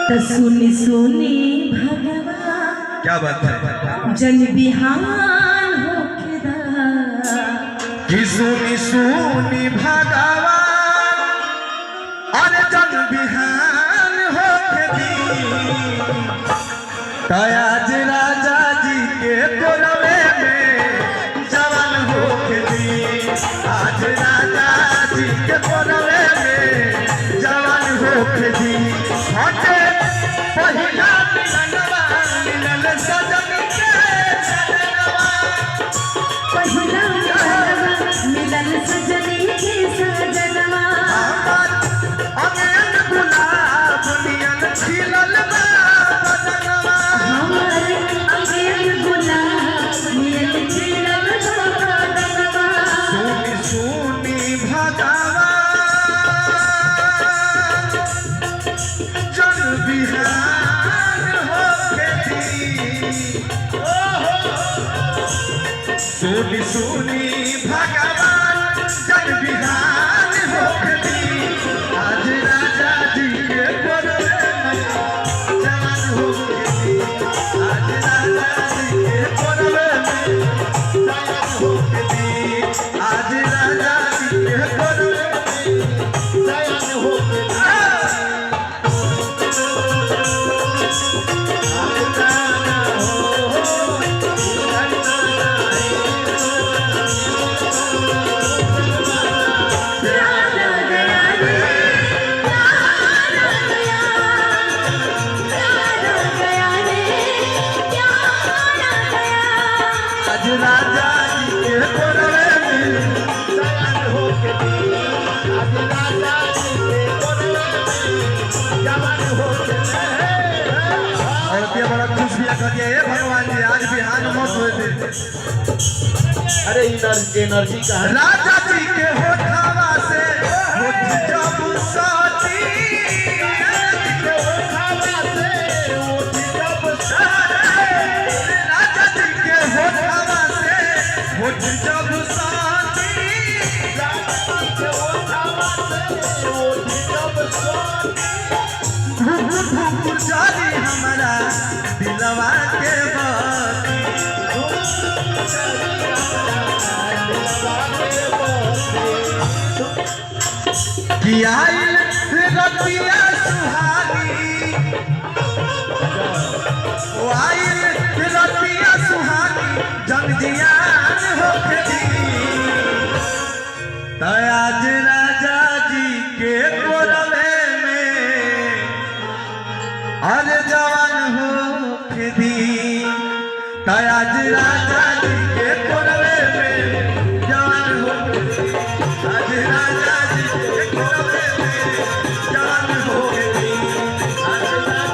तो सुनी सुनी भगवान क्या बात है जन बिहान होखेदा कि सुनी सुनी भगवान अरे जन बिहान होखेदी आज राजा जी के कोलवे में जवान होखेदी आज राजा जी के कोलवे में जवान होखेदी हटे पहिला मिलनवा मिलन सजन के सजनवा पहिला मिलन सजनी के सजनवा अमन गुलाब नियन खिलल बा बदनवा हमर अमन गुलाब नियन खिलल बा बदनवा सुनी सुनी भगवान जन बिहान होखेदी सुनी सुनी भगवान जन बिहान होखेदी आज राजा जी के कोलवे में जवान होखेदी आज राजा जी के कोलवे में जवान होखेदी आज राजा जी के कोलवे में जवान होखेदी राधा गया रे राधा गया प्यारा गया आज राजा जी के कोलवे में जवान होखेदी आज राजा जी के कोलवे में जवान होखेदी और ये बड़ा खुश भी कर दिया हे भगवान जी आज बिहान मत हुए थे अरे एनर्जी का है। राजा जी के होठवा से होठ जब साथी राजा जी के होठवा से होठ जब साथी भूख जारी हमारा दिलवा के बाती कि आइल रतिया सुहानी ओ आइल रतिया सुहानी जन जियान होखेदी तो आज राजा जी के कोलवे में अरे जवान होखेदी तो आज राजा जी के कोलवे में जवान होखेदी आज राजा जी के कोलवे में जवान होखेदी आज राजा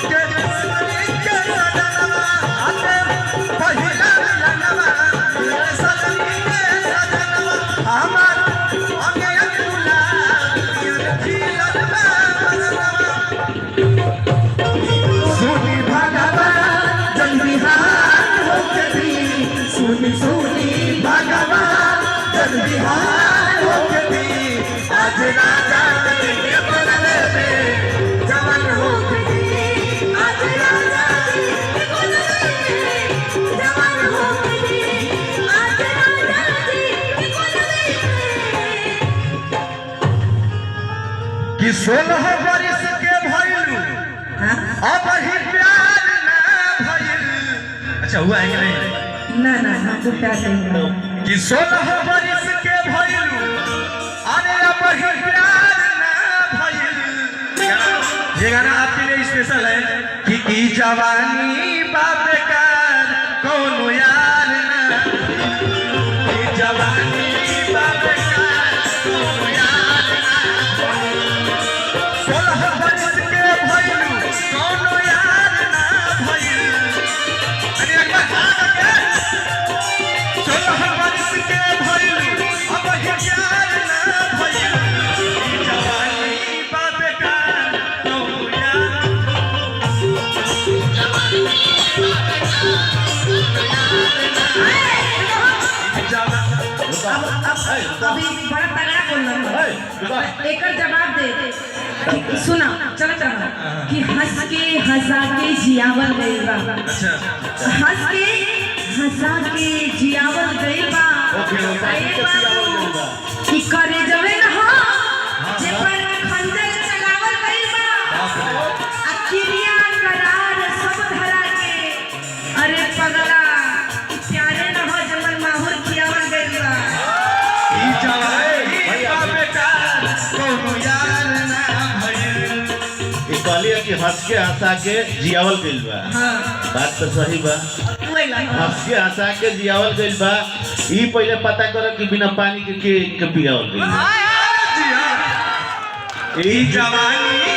के सजनवा आते पहिला मिलनवा मिलन सजनी के सजनवा हमार अंगे गुलाब नियन खिलल बा बदनवा सुनी भगवान जन बिहान होखेदी सुनी सुनी भगवान जन बिहान होखेदी आज राजा जी के कोलवे में जवान होखेदी आज राजा जी के कोलवे में जवान होखेदी आज राजा जी के कोलवे में कि 16 बरिस के भइलू अब ही प्यार ना भइल अच्छा हुआ है कि नहीं ना ना हमको प्यार नहीं हुआ कि 16 बरिस के भइलू अरे अब ही प्यार ना भइल ये गाना आपके लिए स्पेशल है कि ई जवानी बाप बेकार कोनो यार ना ई जवानी बाप बेकार कोनो यार ना 16 बरिस के भइलू कोनो यार ना भइल अरे एक बार हाँ के 16 बरिस के भइलू अब ही प्यार ना भइल ई जवानी बाप बेकार कोनो यार जवानी एकर जवाब दे कि सुना चलत रहा कि हंस के हंसा के जियावल गइल बा। अच्छा हंस के हंसा के जियावल गइल बा। कि करे जवे न हो जे पर खंजर चलावल गइल बा। आ क्रिया करार सब धरा के अरे पगला प्यारे न हो जमन माहौर खियावल गइल बा। ई जवानी बा बेकार कोनो यार ना भइल। ये कहलिए कि हंस के हंसा के जियावल गइल बा। हां बात तो सही बा। हंस के हंसा के जियावल गइल बा। ई पहले पता करो कि बिना पानी के पियावल गइल बा। ई जवानी